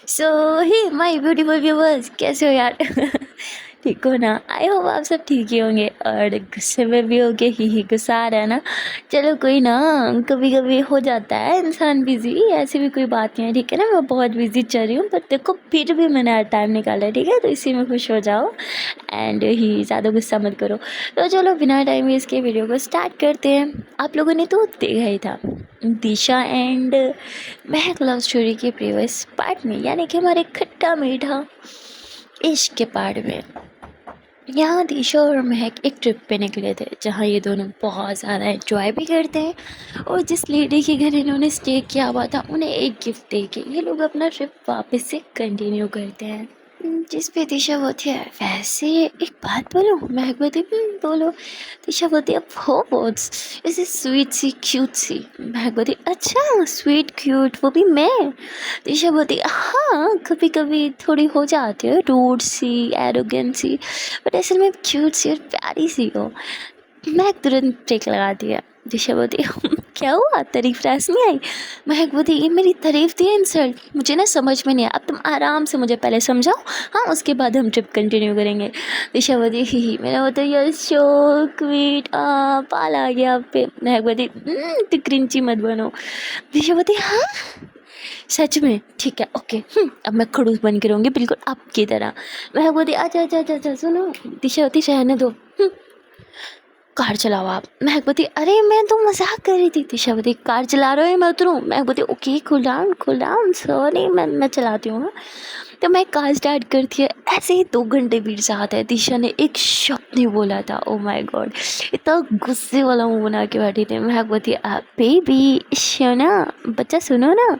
So he my beautiful viewers, कैसे हो यार? ठीक हो ना? आई होप आप सब ठीक ही होंगे और गुस्से में भी होंगे। ही गुस्सा आ रहा है ना? चलो कोई ना, कभी कभी हो जाता है इंसान बिजी, ऐसी भी कोई बात नहीं है, ठीक है ना? मैं बहुत बिजी चल रही हूँ, पर देखो फिर भी मैंने आज टाइम निकाला है, ठीक है? तो इसी में खुश हो जाओ एंड ही ज़्यादा गुस्सा मत करो। तो चलो बिना टाइम वेस्ट के वीडियो को स्टार्ट करते हैं। आप लोगों ने तो देखा ही था, दिशा एंड महक लव स्टोरी के प्रीवियस पार्ट में, यानी कि हमारे खट्टा मीठा इश्क के पार्ट में, यहाँ दिशा और महक एक ट्रिप पे निकले थे जहाँ ये दोनों बहुत ज़्यादा एंजॉय भी करते हैं। और जिस लेडी के घर इन्होंने स्टे किया हुआ था उन्हें एक गिफ्ट दे के ये लोग अपना ट्रिप वापस से कंटिन्यू करते हैं। जिस पे दिशा बोलती है, वैसे एक बात बोलूं? महक बोलती बोलो। दिशा बोलती अब हो बहुत ऐसे स्वीट सी क्यूट सी। महक बोलती अच्छा स्वीट क्यूट, वो भी मैं? दिशा बोलती हाँ कभी कभी थोड़ी हो जाती है रूड सी एरोगेंट सी, बट असल में क्यूट सी और प्यारी सी हो। महक तुरंत ब्रेक लगा दिया। दिशा बोलती क्या हुआ, तारीफ रास नहीं आई? महक बोलती ये मेरी तारीफ थी या इंसल्ट? मुझे ना समझ में नहीं आया, अब तुम आराम से मुझे पहले समझाओ, हाँ उसके बाद हम ट्रिप कंटिन्यू करेंगे। दिशा बोलती ही मेरा होता है यार सो क्वीट, पाल आ गया आप पे। महक बोलती तू क्रिंची मत बनो। दिशा बोलती हाँ सच में? ठीक है ओके, अब मैं खड़ूस बन के रहूँगी बिल्कुल आपकी तरह। महक बोलती अच्छा अच्छा अच्छा अच्छा सुनो। दिशा होती रहने दो, कार चलाओ आप। महक बोलती अरे मैं तो मजाक कर रही थी। दिशा बोलती कार चला रहे हो मैं उतरूँ? महक बोलती ओके कूल डाउन सॉरी मैं चलाती हूँ। तो मैं कार स्टार्ट करती है, ऐसे ही 2 घंटे बीत जाते हैं। दिशा ने एक शब्द नहीं बोला था। ओ माय गॉड, इतना गुस्से वाला मुंह बना के बैठी थी। महक बोलती बेबी सुनो, बच्चा सुनो ना।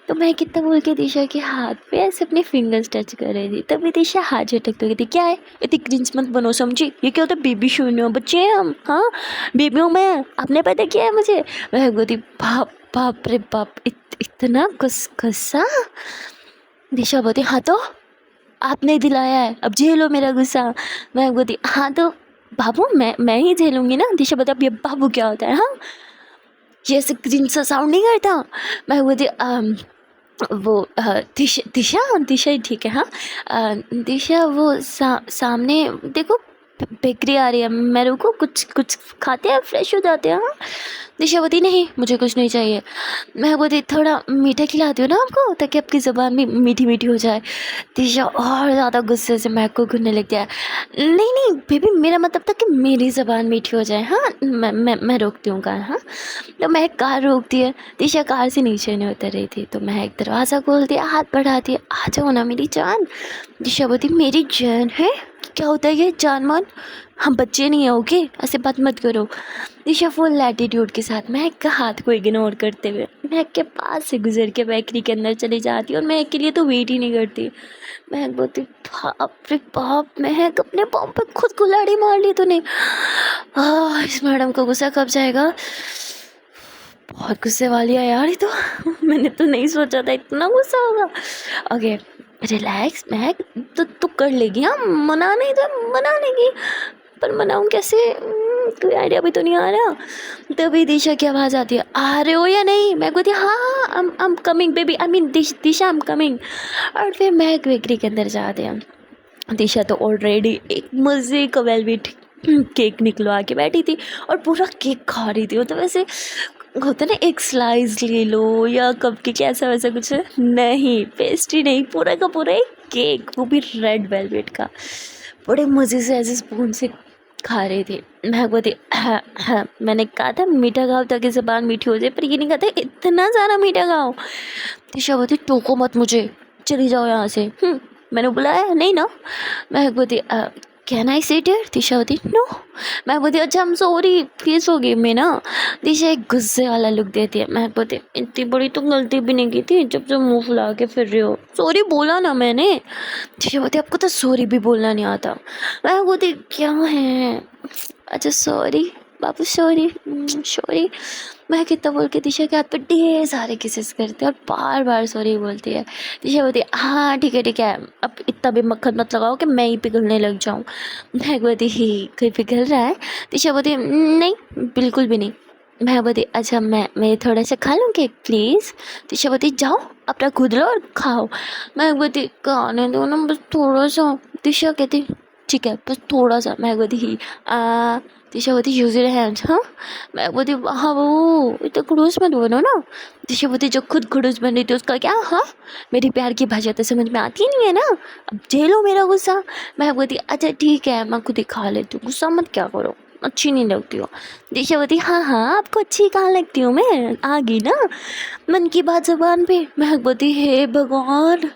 तो मैं कितना बोल के दिशा के हाथ पे ऐसे अपने फिंगर्स टच कर रही थी, तभी दिशा हाथ झटक तो कहती क्या है इतनी क्रिंज मत बनो, समझी? ये क्या होता है? बेबी सुनो, बच्चे हैं हम, हाँ बेबी हूँ मैं, आपने पता किया है मुझे? महक बोलती बाप बाप रे बाप, इतना गुस्सा। दिशा बोलती हाँ तो आपने दिलाया है, अब झेलो मेरा गुस्सा। मैं बोलती हाँ तो बाबू मैं ही झेलूंगी ना। दिशा बोलती अब ये बाबू क्या होता है? हाँ ये ऐसे क्रिंज सा साउंड नहीं करता। मैं बोलती वो दिशा दिशा ही ठीक है। हाँ दिशा वो सामने देखो बेकरी आ रही है, मैं रुको कुछ कुछ खाते हैं फ्रेश हो जाते हैं। हाँ दिशा बोलती नहीं मुझे कुछ नहीं चाहिए। मैं बोलती थोड़ा मीठा खिलाती हूँ ना आपको ताकि आपकी ज़बान भी मीठी मीठी हो जाए। दिशा और ज़्यादा गुस्से से महक को घूरने लग गया। नहीं नहीं बेबी मेरा मतलब था कि मेरी ज़बान मीठी हो जाए। हाँ मैं रोकती हूँ कार। हाँ तो महक कार रोकती है। दिशा कार से नीचे नहीं उतर रही थी तो महक दरवाज़ा खोलती है, हाथ बढ़ाती है, आ जाओ ना मेरी जान। दिशा बोलती मेरी जान है? क्या होता है ये जान मान? हम बच्चे नहीं है ओके, ऐसे बात मत करो। दिशा फुल एटीट्यूड के साथ महक का हाथ को इग्नोर करते हुए महक के पास से गुजर के बेकरी के अंदर चली जाती और महक के लिए तो वेट ही नहीं करती। महक बोलती बाप रे बाप, महक अपने पाँव पे खुद कुल्हाड़ी मार ली तूने। इस मैडम को गुस्सा कब जाएगा? बहुत गुस्से वाली है यार ये तो। मैंने तो नहीं सोचा था इतना गुस्सा होगा। ओके रिलैक्स महक, तो तू कर लेगी। हाँ मना नहीं तो मना लेगी, पर मनाऊँ कैसे? कोई आइडिया भी तो नहीं आ रहा। तभी दिशा की आवाज़ आती है आ रहे हो या नहीं? मैं बोलती हाँ I am coming baby, I mean Disha I am coming. और फिर महक बेकरी के अंदर जाते हैं। दिशा तो ऑलरेडी एक मज़े का वेलवेट केक निकलवा के बैठी थी और पूरा केक खा रही थी। तो वैसे होता ना एक स्लाइस ले लो या कप केक ऐसा वैसा कुछ, नहीं पेस्ट्री नहीं, पूरा का पूरा एक केक, वो भी रेड वेलवेट का। बड़े मज़े से ऐसे स्पून से खा रही थी। मैं बोलती हाँ मैंने कहा था मीठा खाओ ताकि ज़बान मीठी हो जाए, पर ये नहीं कहता इतना ज़्यादा मीठा खाओ। दिशा बोलती टोको मत मुझे, चली जाओ यहाँ से। मैंने बुलाया नहीं ना। मैं बोलती कैन आई सिट हियर? दिशा बोलती नो। मैं बोलती अच्छा हम सॉरी प्लीज़ फॉरगिव मी ना। दिशा एक गुस्से वाला लुक देती है। मैं बोलती इतनी बड़ी तो गलती भी नहीं की थी जब जब मुंह फुला के फिर रही हो, सॉरी बोला ना मैंने। दिशा बोलती आपको तो सॉरी भी बोलना नहीं आता। मैं बोलती क्या है अच्छा सॉरी बाबू सॉरी सॉरी। मैं कितना बोल के दिशा के हाथ पर ढेर सारे किसेस करते हैं और बार बार सॉरी बोलती है। दिशा बोलती है हाँ ठीक है अब इतना भी मक्खन मत लगाओ कि मैं ही पिघलने लग जाऊँ। मैं बोलती ही कोई पिघल रहा है? दिशा बोलती नहीं बिल्कुल भी नहीं। मैं बोली अच्छा मैं थोड़ा सा खा लूँ केक प्लीज़। दिशा बोलती जाओ अपना खुद लो और खाओ। मैं बोलती खाने दो ना बस थोड़ा सा। दिशा कहती ठीक है बस थोड़ा सा। मैं बोलती ही दिशा बोलती यूज योर हैंड्स। हाँ मैं बोलती हाँ वो इतना खड़ूस मत बनो ना। दिशा बोलती जो खुद खड़ूस बन रही थी उसका क्या। हाँ मेरी प्यार की भाषा तो समझ में आती नहीं है ना, अब झेलो मेरा गुस्सा। मैं बोलती अच्छा ठीक है मैं खुद ही खा लेती हूँ, गुस्सा मत क्या करो, अच्छी नहीं लगती हो। दिशा बोलती हाँ हाँ आपको अच्छी कहाँ लगती हूँ मैं, आ गई ना मन की बात जुबान पे। मैं बोलती हे भगवान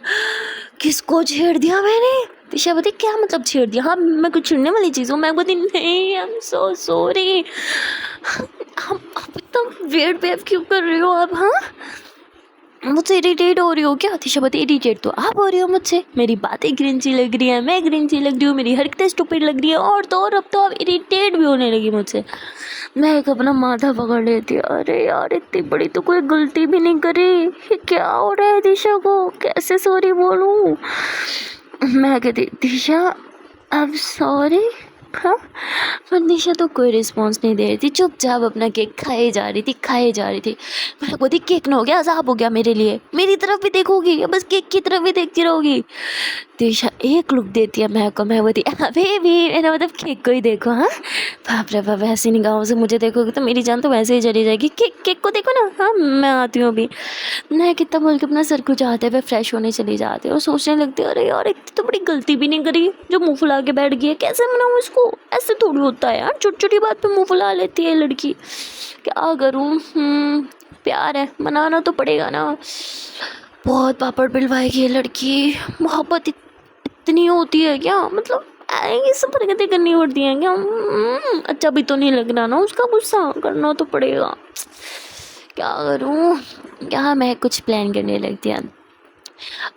किसको छेड़ दिया मैंने। दिशा बोलती क्या मतलब छेड़ दिया, हाँ मैं कुछ छेड़ने वाली चीज़ हूँ। मैं बोलती नहीं आई एम सो सॉरी। आप इतना वेट बेव क्यों कर रही हो आप। हाँ मुझसे इरिटेट हो रही हो क्या। दिशा बोलती इरिटेट तो आप हो रही हो मुझसे, मेरी बातें ग्रिंची लग रही है, मैं ग्रिंची लग रही हूँ, मेरी हरकतें स्टूपिड लग रही है और तो और अब तो आप इरिटेट भी होने लगी मुझसे। मैं एक अपना माथा पकड़ लेती अरे यार इतनी बड़ी तो कोई गलती भी नहीं करी, ये क्या हो रहा है दिशा को, कैसे सॉरी बोलूँ। मैं कहती दिशा आई एम सॉरी। हाँ पर निशा तो कोई रिस्पॉन्स नहीं दे रही थी, चुपचाप अपना केक खाए जा रही थी। मैं बोलती केक ना हो गया अजाब हो गया मेरे लिए, मेरी तरफ भी देखोगी या बस केक की तरफ भी देखती रहोगी। दिशा एक लुक देती है मैं को। मैं बोलती अबे भी मेरा मतलब केक को ही देखो। हाँ बाप रे बाप ऐसी निगाहों से मुझे देखोगे तो मेरी जान तो वैसे ही चली जाएगी। केक को देखो ना। हाँ मैं आती हूँ अभी। मैं कितना बोल के अपना सर खुजाते हुए फ्रेश होने चली जाती है और सोचने लगती है अरे यार इतनी तो बड़ी गलती भी नहीं करी जो मुंह फुला के बैठ गई है, कैसे मनाऊँ इसको, ऐसे थोड़ी होता है यार, छोटी छोटी बात पे मुंह फुला लेती है लड़की, क्या करूँ। प्यार है मनाना तो पड़ेगा ना, बहुत पापड़ पिलवाएगी ये लड़की। मोहब्बत इतनी होती है क्या, मतलब ये सब हरकतें करनी पड़ती हैं क्या। अच्छा भी तो नहीं लग रहा ना उसका, गुस्सा करना तो पड़ेगा, क्या करूँ। क्या मैं कुछ प्लान करने लगती है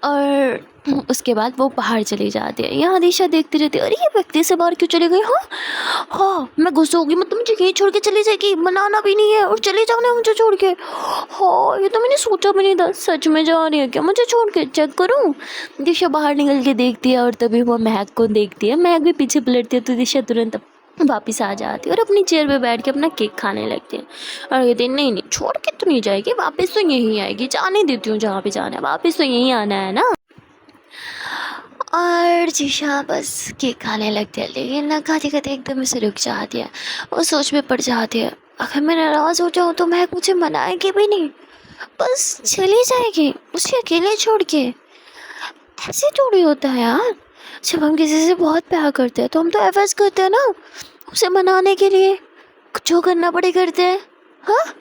और उसके बाद वो बाहर चली जाती है। यहाँ दिशा देखती रहती है अरे ये व्यक्ति से बाहर क्यों चली गई। हाँ हाँ मैं गुस्सा होगी, मतलब मुझे यही छोड़ के चली जाएगी, मनाना भी नहीं है और चले जाना मुझे छोड़ के। हाँ ये तो मैंने सोचा भी नहीं था, सच में जा रही है क्या मुझे छोड़ के, चेक करूँ। दिशा बाहर निकल के देखती है और तभी वो महक को देखती है, महक भी पीछे पलटती है तो दिशा तुरंत वापिस आ जाती है और अपनी चेयर पे बैठ के अपना केक खाने लगती है और कहती नहीं नहीं छोड़ के तो नहीं जाएगी, वापस तो यहीं आएगी, जाने देती हूँ जहाँ पे जाना है, वापस तो यहीं आना है ना। और दिशा बस केक खाने लगती है लेकिन ना खाते खाते एकदम से रुक जाती है, वो सोच में पड़ जाती है अगर मैं नाराज़ हो जाऊँ तो महक मुझे मनाएगी भी नहीं, बस चली जाएगी उसे अकेले छोड़ के। ऐसे थोड़ी होता है यार, जब हम किसी से बहुत प्यार करते हैं तो हम तो एफर्ट्स करते हैं ना उसे मनाने के लिए, जो करना पड़े करते हैं। हाँ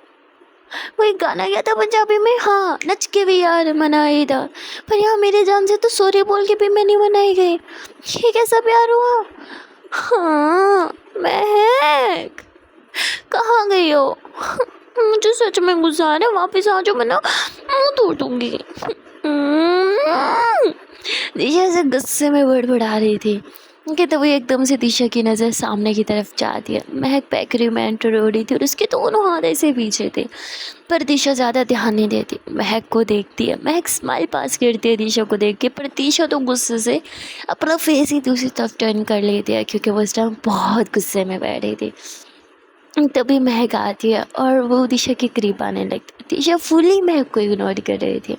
वही गाना गया था पंजाबी में, हाँ नच के भी यार मनाई था, पर यहाँ मेरे जान से तो सॉरी बोल के भी मैं नहीं मनाई गई, ये कैसा प्यार हुआ। हाँ महक कहाँ गई हो, मुझे सच में गुस्सा आ रहा है, वापस आ जाओ वरना मुँह तोड़ दूंगी। दिशा से गुस्से में बड़बड़ा रही थी कि तभी एकदम से दिशा की नज़र सामने की तरफ जाती है। महक बेकरी में एंटर हो रही थी और उसके दोनों हाथ ऐसे पीछे थे, पर दिशा ज़्यादा ध्यान नहीं देती, महक को देखती है। महक स्माइल पास करती है दिशा को देख के, पर दिशा तो गुस्से से अपना फेस ही दूसरी तरफ टर्न कर लेती है क्योंकि वो उस टाइम बहुत गुस्से में बैठी थी। तभी महक आती है और वो दिशा के करीब आने लगती है। दिशा फुली महक को इग्नोर कर रही थी,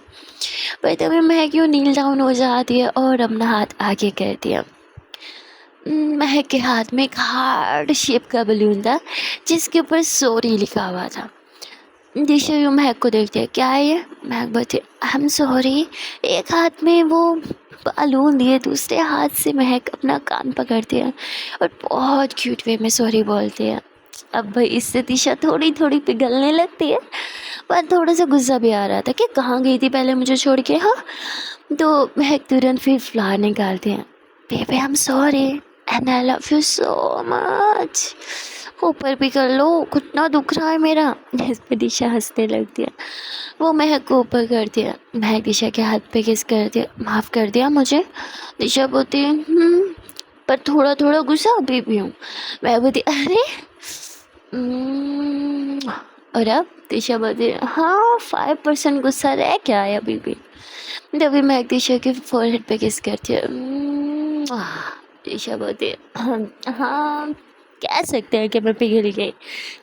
पर तभी महक यूँ नील डाउन हो जाती है और अपना हाथ आगे करती है। महक के हाथ में एक हार्ड शेप का बलून था जिसके ऊपर सॉरी लिखा हुआ था। दिशा यूँ महक को देखती है क्या है ये। महक बोलती आई एम सॉरी, एक हाथ में वो बलून दिए, दूसरे हाथ से महक अपना कान पकड़ती है और बहुत क्यूट वे में सॉरी बोलती है। अब भाई इससे दिशा थोड़ी थोड़ी पिघलने लगती है, पर थोड़ा सा गुस्सा भी आ रहा था कि कहाँ गई थी पहले मुझे छोड़ के। हाँ तो महक तुरंत फिर फ्लावर निकालती हैं, baby I am sorry and I love you so much, ऊपर भी कर लो कितना दुख रहा है मेरा। इस पे दिशा हंसने लगती है, वो महक को ऊपर करती है, महक दिशा के हाथ पे किस कर दिया, माफ़ कर दिया मुझे। दिशा बोलती है पर थोड़ा थोड़ा गुस्सा अभी भी हूँ। मैं बोलती अरे और अब दिशा बोलती हाँ 5% गुस्सा रह क्या है अभी भी। तभी महक दिशा के फोरहेड पे किस करती है। दिशा बोलती हाँ कह सकते हैं कि मैं पिघल गई।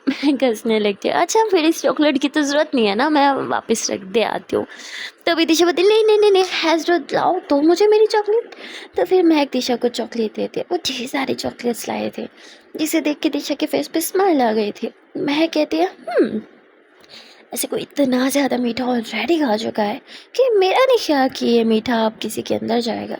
मैं हँसने लगती हूँ, अच्छा फिर इस चॉकलेट की तो ज़रूरत नहीं है ना, मैं वापस रख दे आती हूँ। तभी दिशा बोलती नहीं नहीं नहीं नहीं, हज़रत लाओ तो मुझे मेरी चॉकलेट। तो फिर महक दिशा को चॉकलेट देते, वो ढेर सारे चॉकलेट्स लाए थे, जिसे देख के दिशा के फेस पे स्माइल आ गई थी। महक कहती है ऐसे कोई इतना ज़्यादा मीठा ऑलरेडी खा चुका है कि मेरा नहीं ख्याल कि ये मीठा अब किसी के अंदर जाएगा।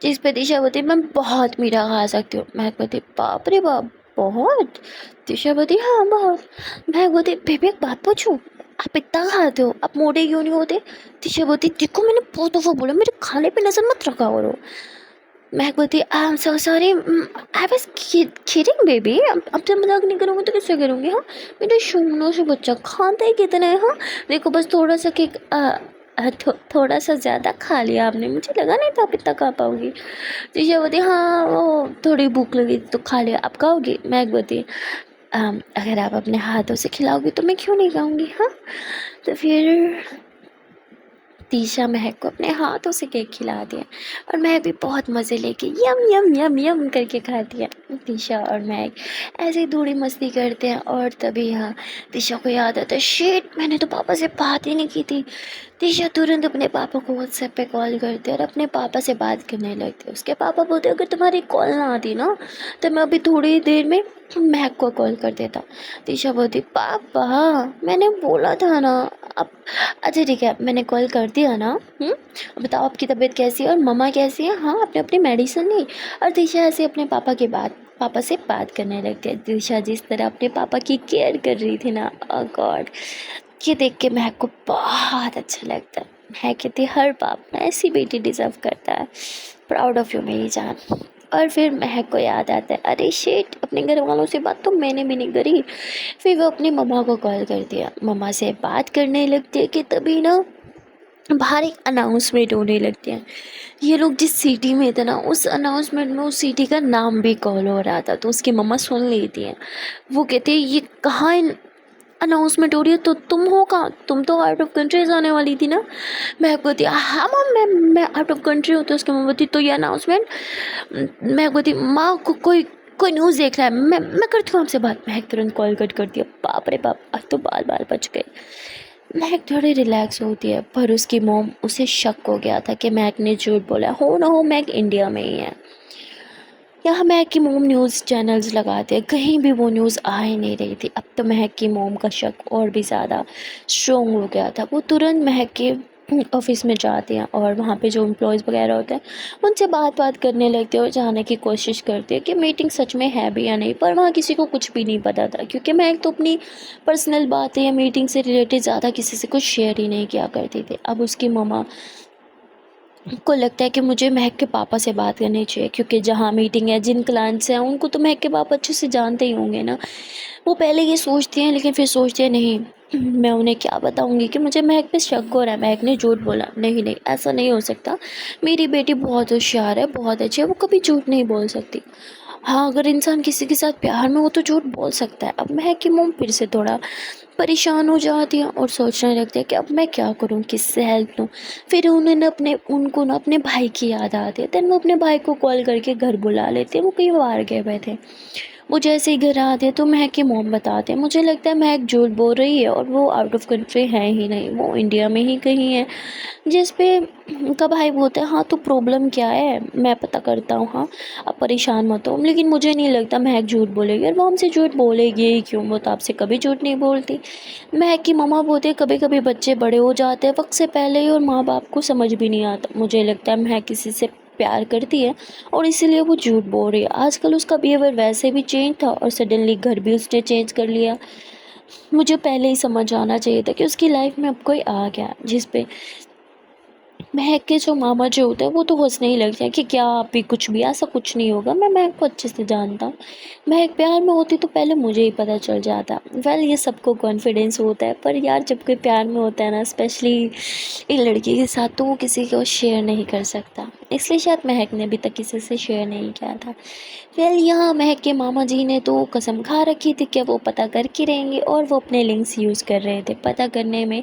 जिस पे दिशा बोलती मैं बहुत मीठा खा सकती हूँ। महक बोलती बाप रे बाप, बहुत। दिशा बोलती हाँ बहुत। महक बोलती बेबी एक बात पूछूं, आप इतना खाते हो आप मोटे क्यों नहीं होते? दिशा बोलती देखो मैंने बहुत दफ़ा बोला मेरे खाने पे नज़र मत रखा करो। महक बोलती I am so sorry, I was kidding baby, अब जब मजाक नहीं करूँगी तो किससे करूँगी? हाँ मेरे शून्य से बच्चा खाता ही कितना है। हाँ देखो बस थोड़ा सा केक थोड़ा सा ज़्यादा खा लिया आपने, मुझे लगा नहीं था आप इतना खा पाओगी। शीशा बोलती हाँ वो थोड़ी भूख लगी तो खा लिया, आप खाओगी? महक बोलती अगर आप अपने हाथों से खिलाओगी तो मैं क्यों नहीं खाऊंगी। हाँ तो फिर तीशा महक को अपने हाथों से केक खिला दिया और महक भी बहुत मज़े लेके यम यम यम यम करके खाती है। तीशा और महक ऐसे ही थोड़ी मस्ती करते हैं और तभी यहाँ तीशा को याद आता है शिट मैंने तो पापा से बात ही नहीं की थी। तीशा तुरंत अपने पापा को व्हाट्सएप पे कॉल करते और अपने पापा से बात करने लगते। उसके पापा बोलते अगर तुम्हारी कॉल ना आती ना तो मैं अभी थोड़ी देर में महक को कॉल कर देता। तीशा बोलती पापा मैंने बोला था ना। अब अच्छा ठीक है मैंने कॉल कर दिया ना। बताओ आपकी तबीयत कैसी है और मम्मा कैसी है? हाँ आपने अपनी मेडिसिन ली? और दिशा ऐसे अपने पापा से बात करने लगती है। दिशा जिस तरह अपने पापा की केयर कर रही थी ना, ओह गॉड, ये देख के महक को बहुत अच्छा लगता है। महक कहती है हर बाप ऐसी बेटी डिज़र्व करता है, प्राउड ऑफ यू मेरी जान। और फिर महक को याद आता है अरे शिट अपने घर वालों से बात तो मैंने भी नहीं करी। फिर वो अपनी मम्मा को कॉल कर दिया, मम्मा से बात करने लगती है कि तभी ना बाहर एक अनाउंसमेंट होने लगती है। ये लोग जिस सिटी में थे ना उस अनाउंसमेंट में उस सिटी का नाम भी कॉल हो रहा था, तो उसकी मम्मा सुन लेती है। वो कहते हैं ये कहाँ अनाउंसमेंट हो रही है, तो तुम हो कहाँ? तुम तो आउट ऑफ कंट्री जाने वाली थी ना। मैं बोलती हाँ मम मैं आउट ऑफ कंट्री हूँ। तो उसकी मम्मा बोलती तो ये अनाउंसमेंट? मैं बोलती माँ को कोई कोई न्यूज़ देख रहा है, मैं करती हूँ आपसे बात। महक तुरंत कॉल कट कर दिया। बाप रे बाप आज तो बाल बाल बच गए। महक थोड़ी रिलैक्स होती है पर उसकी मॉम उसे शक हो गया था कि महक ने झूठ बोला। हो ना हो महक इंडिया में ही है। यहाँ महक की मोम न्यूज़ चैनल्स लगाते हैं, कहीं भी वो न्यूज़ आ ही नहीं रही थी। अब तो महक की मोम का शक और भी ज़्यादा स्ट्रॉन्ग हो गया था। वो तुरंत महक के ऑफिस में जाते हैं और वहाँ पे जो एम्प्लॉयज़ वगैरह होते हैं उनसे बात करने लगते हैं और जानने की कोशिश करते हैं कि मीटिंग सच में है भी या नहीं। पर वहाँ किसी को कुछ भी नहीं पता था क्योंकि महक तो अपनी पर्सनल बातें या मीटिंग से रिलेटेड ज़्यादा किसी से कुछ शेयर ही नहीं किया करती थी। अब उसकी मम्मा को लगता है कि मुझे महक के पापा से बात करनी चाहिए क्योंकि जहाँ मीटिंग है जिन क्लाइंट्स हैं उनको तो महक के पापा अच्छे से जानते ही होंगे ना। वो पहले ये सोचती हैं लेकिन फिर सोचती हैं नहीं मैं उन्हें क्या बताऊंगी कि मुझे महक पे शक हो रहा है, महक ने झूठ बोला। नहीं नहीं ऐसा नहीं हो सकता, मेरी बेटी बहुत होशियार है, बहुत अच्छी है, वो कभी झूठ नहीं बोल सकती। हाँ अगर इंसान किसी के साथ प्यार में हो तो झूठ बोल सकता है। अब महक की मोम फिर से थोड़ा परेशान हो जाती हैं और सोचने लगती है कि अब मैं क्या करूं, किससे हेल्प लूं। फिर उनको ना अपने भाई की याद आती है। देन वो अपने भाई को कॉल करके घर बुला लेते हैं। वो कहीं बाहर गए हुए थे। वो जैसे ही घर आते हैं तो महक की मोम बताते हैं मुझे लगता है महक झूठ बोल रही है और वो आउट ऑफ कंट्री है ही नहीं, वो इंडिया में ही कहीं है। जिस पे उनका भाई बोलता है हाँ तो प्रॉब्लम क्या है मैं पता करता हूँ, हाँ आप परेशान मत हो। लेकिन मुझे नहीं लगता महक झूठ बोलेगी और वो हमसे झूठ बोलेगी ही क्यों, वो तो आपसे कभी झूठ नहीं बोलती। महक की मम्मा बोलते हैं कभी कभी बच्चे बड़े हो जाते हैं वक्त से पहले ही और माँ बाप को समझ भी नहीं आता। मुझे लगता है महक किसी से प्यार करती है और इसीलिए वो झूठ बोल रही है। आजकल उसका बिहेवियर वैसे भी चेंज था और सडनली घर भी उसने चेंज कर लिया। मुझे पहले ही समझ आना चाहिए था कि उसकी लाइफ में अब कोई आ गया। जिस पे महक के जो मामा जो होते हैं वो तो हंसने ही लग जाए कि क्या आप भी कुछ भी, ऐसा कुछ नहीं होगा, मैं महक को अच्छे से जानता हूँ। महक प्यार में होती तो पहले मुझे ही पता चल जाता। ये सबको कॉन्फिडेंस होता है पर यार जब कोई प्यार में होता है ना स्पेशली एक लड़की के साथ तो वो किसी को शेयर नहीं कर सकता, इसलिए शायद महक ने अभी तक किसी से शेयर नहीं किया था। यहाँ महक के मामा जी ने तो कसम खा रखी थी कि वो पता करके रहेंगे और वो अपने लिंक्स यूज़ कर रहे थे। पता करने में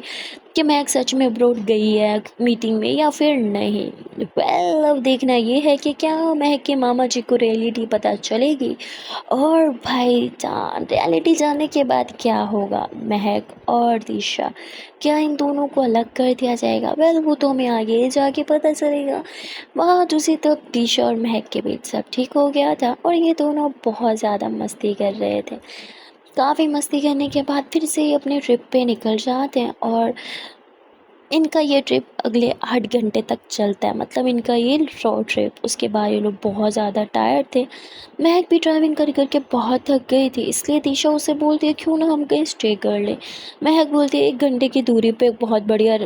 कि महक सच में अब्रॉड गई है मीटिंग में या फिर नहीं। वेल अब देखना ये है कि क्या महक के मामा जी को रियलिटी पता चलेगी, और भाई जान रियलिटी जानने के बाद क्या होगा, महक और दिशा, क्या इन दोनों को अलग कर दिया जाएगा? वेल वो तो हमें आगे जाके पता चलेगा। वहाँ दूसरी तरफ दिशा और महक के बीच सब ठीक हो गया था और ये दोनों बहुत ज़्यादा मस्ती कर रहे थे। काफ़ी मस्ती करने के बाद फिर से ये अपने ट्रिप पे निकल जाते हैं और इनका ये ट्रिप अगले 8 घंटे तक चलता है, मतलब इनका ये रोड ट्रिप। उसके बाद ये लोग बहुत ज़्यादा टायर्ड थे। महक भी ड्राइविंग कर करके बहुत थक गई थी, इसलिए दिशा उसे बोलती है क्यों ना हम कहीं स्टे कर लें। महक बोलती है 1 घंटे की दूरी पे एक बहुत बढ़िया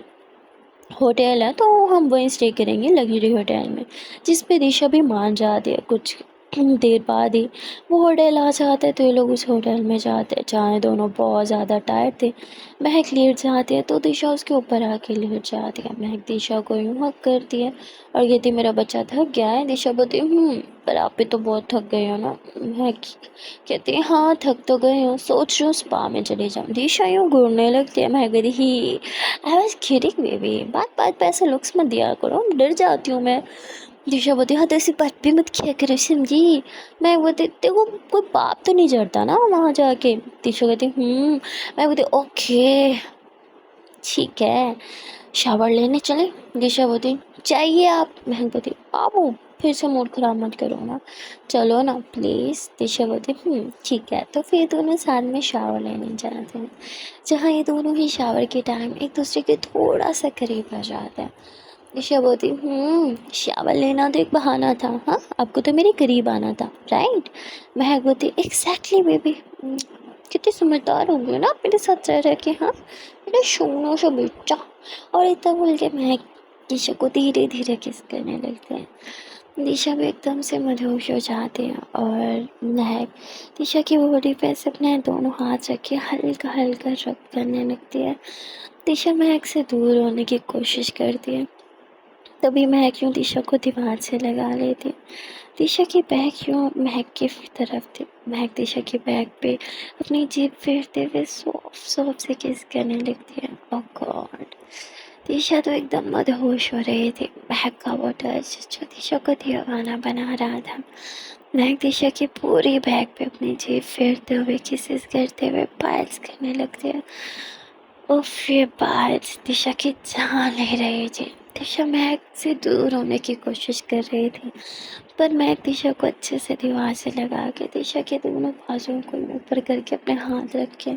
होटल है तो हम वहीं स्टे करेंगे, लग्जरी होटल में, जिस पे दिशा भी मान जाती है। कुछ देर बाद ही वो होटल आ जाता है तो ये लोग उस होटल में जाते हैं जहाँ ये दोनों बहुत ज़्यादा टायर्ड थे। महक लेट जाती है तो दिशा उसके ऊपर आके लेट जाती है। महक दिशा को यूँ हक करती है और कहती मेरा बच्चा थक गया है। दिशा बोलती पर आप भी तो बहुत थक गए हो ना। महक कहती है हाँ थक तो गए हो, सोच रही हूँ स्पा में चले जाऊँ। दिशा यूँ घूरने लगती है। महक कहती ही आई वॉज किडिंग बेबी, बात बात पे ऐसे लुक्स मत दिया करो, डर जाती हूँ मैं। दिशा बोलती हाँ तो ऐसी बात भी मत किया करो समझी। मैं बोलती देखो कोई बाप तो नहीं चढ़ता ना वहाँ जाके। दिशा कहती मैं बोलती ओके ठीक है, शावर लेने चले। दिशा बोलती चाहिए आप। मैं बोलती बाबू फिर से मूड खराब मत करो ना, चलो ना प्लीज़। दिशा बोलती ठीक है। तो फिर दोनों साथ में शावर लेने जाते हैं, जहाँ ये दोनों ही शावर के टाइम एक दूसरे के थोड़ा सा करीब आ जाते हैं। दिशा बोलती शावर लेना तो एक बहाना था, हाँ आपको तो मेरे करीब आना था राइट। महक बोलती एग्जैक्टली बेबी, कितनी समझदार हो गई ना आप मेरे साथ रह के, हाँ मेरा सोना सा बेटा। और इतना बोल के महक दिशा को धीरे धीरे किस करने लगते हैं। दिशा भी एकदम से मदहोश हो जाती है और महक दिशा की बॉडी पे ऐसे अपने दोनों हाथ रख के हल्का हल्का रब करने लगती है। दिशा महक से दूर होने की कोशिश करती है, तभी महक यूँ दिशा को दीवार से लगा लेती। दिशा की बैग यूँ महक की तरफ थी। महक दिशा की बैग पे अपनी जीभ फेरते हुए सॉफ्ट सॉफ्ट से किस करने लगती है। ओह गॉड, दिशा तो एकदम मदहोश हो रही थी। महक का वो टच जो दिशा को दीवाना बना रहा था। महक दिशा की पूरी बैग पे अपनी जीभ फेरते हुए किसेस करते हुए पायल्स करने लगती है। उफ ये बात दिशा की जान ले रही थी। दिशा महक से दूर होने की कोशिश कर रही थी, पर महक दिशा को अच्छे से दीवार से लगा के दिशा के दोनों बाजुओं को ऊपर करके अपने हाथ रख के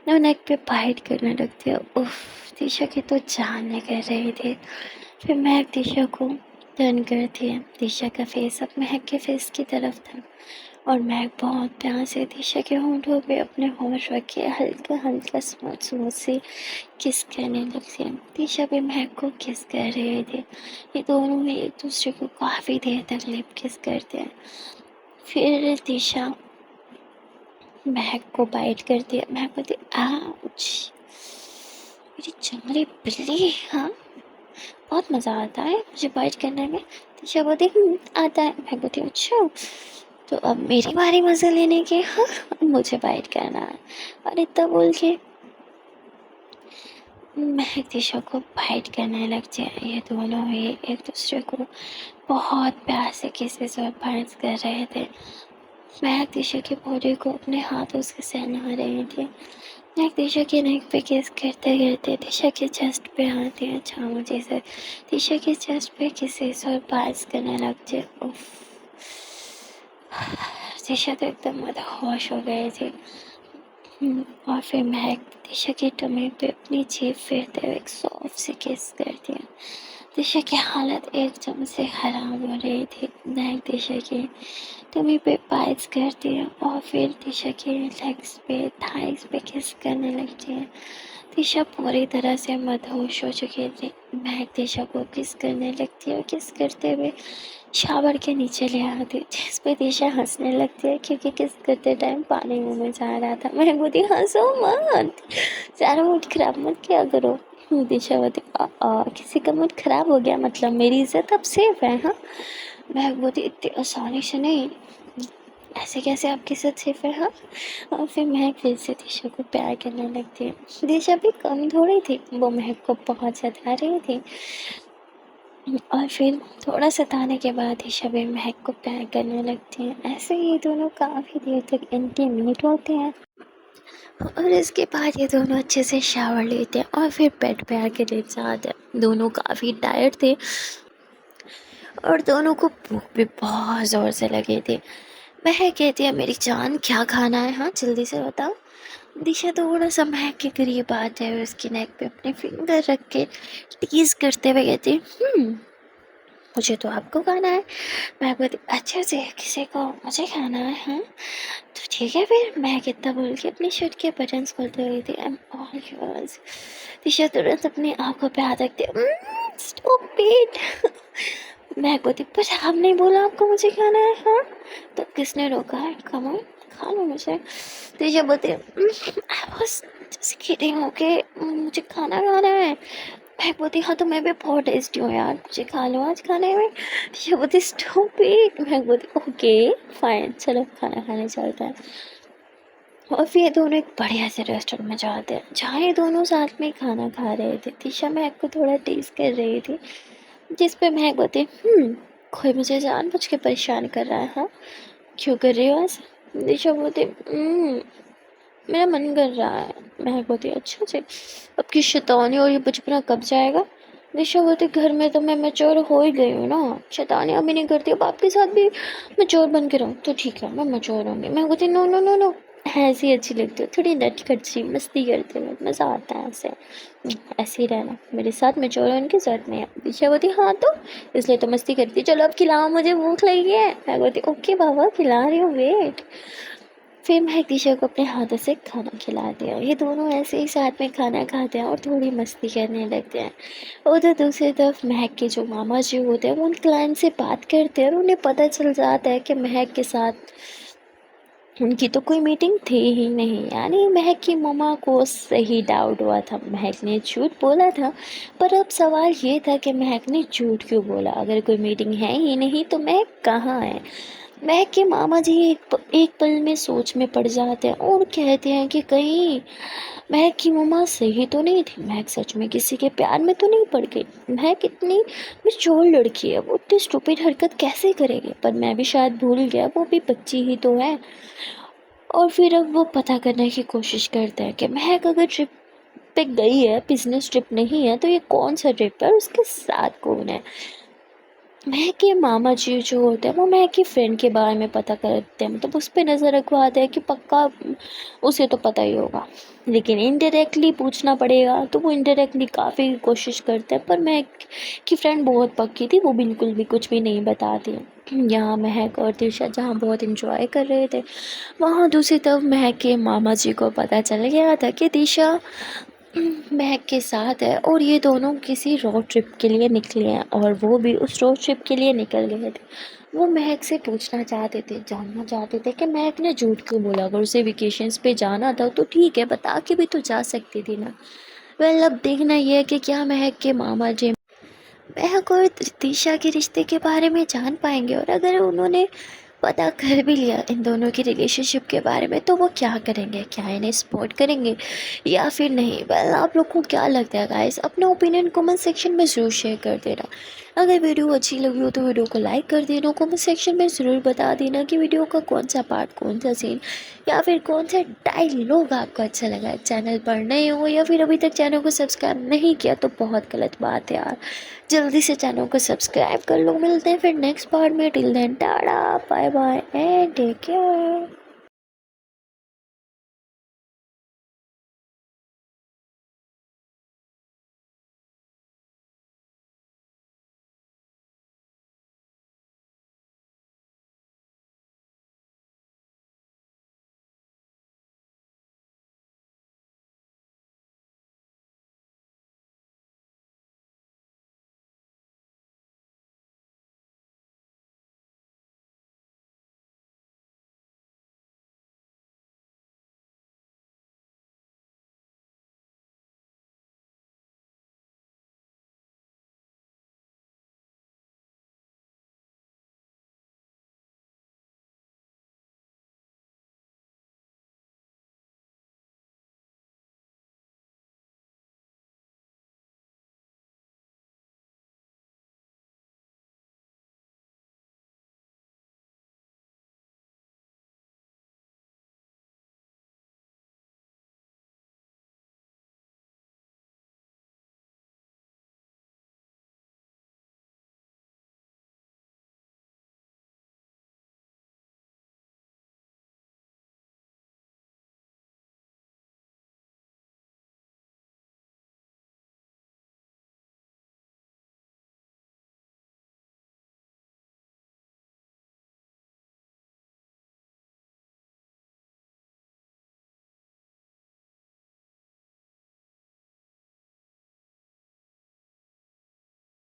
और नेक पे बाइट करने लगती है। उफ दिशा की तो जान निकल रही थी। फिर महक दिशा को टर्न करती है। दिशा का फेस अब महक के फेस की तरफ था और महक बहुत प्यार से दिशा के होंठों पे अपने होंठ रख के हल्का हल्का स्मूथ स्मूथ से किस करने लगती है। दिशा भी महक को किस कर रहे थे। ये दोनों ही एक दूसरे को काफ़ी देर तक लिप किस करते हैं। फिर दिशा महक को बाइट करती है। महक बोलती आउच, मेरी जंगली बिल्ली, हाँ बहुत मज़ा आता है मुझे बाइट करने में। दिशा बोलती आता है। महक बोलती अच्छा तो अब मेरी बारी मज़े लेने की, हाँ मुझे बाइट करना है। और इतना बोल के महक दिशा को बाइट करने लगती है। ये दोनों ही एक दूसरे को बहुत प्यार से किसेस और बाइट्स कर रहे थे। महक दिशा की बॉडी को अपने हाथों से सहला रही थी। महक दिशा के नेक पे किस करते करते दिशा के चेस्ट पे आती है। चाहूँ जैसे दिशा के चेस्ट पे किसेस और बाइट्स करने लगती है। उफ दिशा तो एकदम मदहोश हो गई थी। और फिर महक दिशा की टमी पे अपनी जीभ फेरते हुए एक सॉफ्ट से किस करती है। दिशा की हालत एकदम से खराब हो रही थी। महक दिशा की टमी पे बाइट्स करती है और फिर दिशा के लेग्स पे थाइस पे किस करने लगती है। दिशा पूरी तरह से मदहोश हो चुकी थी। महक दिशा को किस करने लगती है और किस करते हुए शावर के नीचे ले आती है, जिस पे दिशा हंसने लगती है क्योंकि किस करते टाइम पानी मुंह में जा रहा था। मैं बोलती हंसो मत, सारा मूड खराब मत किया करो। दिशा बोलती किसी का मूड खराब हो गया मतलब मेरी इज्जत अब सेफ है, हाँ। मैं बोलती इतनी आसानी से नहीं, ऐसे कैसे आपके साथ सिर्फ है, हाँ। और फिर महक फिर से दिशा को प्यार करने लगती है। दिशा भी कम थोड़ी थी, वो महक को बहुत सता रही थी। और फिर थोड़ा सताने के बाद दिशा भी महक को प्यार करने लगती है। ऐसे ही दोनों काफ़ी देर तक इंटीमेट होते हैं और इसके बाद ये दोनों अच्छे से शावर लेते हैं और फिर बेड पे आके लेट जाते हैं। दोनों काफ़ी टायर्ड थे और दोनों को भूख भी बहुत ज़ोर से लगी थी। महक कहती है, मेरी जान क्या खाना है, हाँ जल्दी से बताओ। दिशा थोड़ा सा महक के करीब आते है, उसकी नेक पे अपने फिंगर रख के टीज करते हुए कहती है, मुझे तो आपको खाना है। मैं बोलती, अच्छा से किसी को मुझे खाना है, हाँ तो ठीक है फिर। मैं कितना बोल के अपनी शर्ट के बटन्स खोलते हुए थी, आई एम ऑल योर्स। दिशा तुरंत अपनी आंखों पे हाथ रखती है, स्टॉप इट। मैं बोलती, पर आपने बोला आपको मुझे खाना है, हाँ तो किसने रोका है, कम ऑन खा लो मुझे। दिशा बोलती, I was just kidding, okay मुझे खाना है। मैं बोलती, हाँ तो मैं भी बहुत टेस्टी हूँ यार, मुझे खा लो आज खाने में। ये बोलती, स्टॉप इट। मैं बोलती, ओके फाइन, चलो खाना खाने चलते हैं। और फिर ये दोनों एक बढ़िया से रेस्टोरेंट में जाते हैं जहाँ ये दोनों साथ में खाना खा रहे थे। दिशा महक को थोड़ा टेस्ट कर रही थी, जिस पे महक बोलती, कोई मुझे जानबूझ के परेशान कर रहा है, हाँ क्यों कर रही हो ऐसा। दिशा बोलती, मेरा मन कर रहा है। महक बोलती, अच्छा जी, अब की शैतानी और ये बचपना कब जाएगा। दिशा बोलती, घर में तो मैं मैच्योर हो ही गई हूँ ना, शैतानी अभी नहीं करती, अब आपके साथ भी मैच्योर बन के रहूँ तो ठीक है, मैं मैच्योर होंगी। मैं बोलती, नो नो नो नो, ऐसी अच्छी लगती हो, थोड़ी नटखट सी मस्ती करते हुए, मज़ा आता है ऐसे। ऐसे ही रहना मेरे साथ, मैच्योर होने की जरूरत नहीं है। दिशा बोलती, हाँ तो इसलिए तो मस्ती करती, चलो अब खिलाओ, मुझे भूख लगी है। मैं बोलती, ओके बाबा खिला रही हूँ, वेट। फिर महक दिशा को अपने हाथों से खाना खिलाते हैं। ये दोनों ऐसे ही साथ में खाना खाते हैं और थोड़ी मस्ती करने लगते हैं। उधर दूसरी तरफ महक के जो मामा जी होते हैं वो उन क्लाइंट से बात करते हैं और उन्हें पता चल जाता है कि महक के साथ उनकी तो कोई मीटिंग थी ही नहीं। यानी महक की मम्मा को सही डाउट हुआ था, महक ने झूठ बोला था। पर अब सवाल ये था कि महक ने झूठ क्यों बोला। अगर कोई मीटिंग है ही नहीं तो महक कहाँ है। महक के मामा जी एक पल में सोच में पड़ जाते हैं और कहते हैं कि कहीं महक की मम्मा सही तो नहीं थी, महक सच में किसी के प्यार में तो नहीं पड़ गई। महक इतनी मैच्योर लड़की है, वो इतनी स्टूपिड हरकत कैसे करेगी। पर मैं भी शायद भूल गया, वो भी बच्ची ही तो है। और फिर अब वो पता करने की कोशिश करते हैं कि महक अगर ट्रिप पे गई है, बिजनेस ट्रिप नहीं है, तो ये कौन सा ट्रिप है और उसके साथ कौन है। महक के मामा जी जो होते हैं वो महक की फ्रेंड के बारे में पता करते हैं, मतलब उस पर नज़र रखवाते हैं कि पक्का उसे तो पता ही होगा, लेकिन इनडायरेक्टली पूछना पड़ेगा। तो वो इनडायरेक्टली काफ़ी कोशिश करते हैं, पर महक की फ्रेंड बहुत पक्की थी, वो बिल्कुल भी कुछ भी नहीं बताती। यहाँ महक और दिशा जहाँ बहुत इंजॉय कर रहे थे, वहाँ दूसरी तरफ महक के मामा जी को पता चल गया था कि दिशा महक के साथ है और ये दोनों किसी रोड ट्रिप के लिए निकले हैं और वो भी उस रोड ट्रिप के लिए निकल गए थे। वो महक से पूछना चाहते थे, जानना चाहते थे कि महक ने झूठ क्यों बोला। अगर उसे वेकेशंस पे जाना था तो ठीक है, बता के भी तो जा सकती थी ना। वेल अब देखना ये है कि क्या महक के मामा जी महक और दिशा के रिश्ते के बारे में जान पाएंगे, और अगर उन्होंने पता कर भी लिया इन दोनों की रिलेशनशिप के बारे में तो वो क्या करेंगे, क्या इन्हें सपोर्ट करेंगे या फिर नहीं। वेल आप लोग को क्या लगता है गाइस, अपना ओपिनियन कमेंट सेक्शन में ज़रूर शेयर कर देना। अगर वीडियो अच्छी लगी हो तो वीडियो को लाइक कर देना, कमेंट सेक्शन में ज़रूर बता देना कि वीडियो का कौन सा पार्ट, कौन सा सीन या फिर कौन सा डायलॉग आपको अच्छा लगा। चैनल पर नए हो या फिर अभी तक चैनल को सब्सक्राइब नहीं किया तो बहुत गलत बात है यार, जल्दी से चैनल को सब्सक्राइब कर लो। मिलते हैं फिर नेक्स्ट पार्ट में, till then tata bye bye and take care.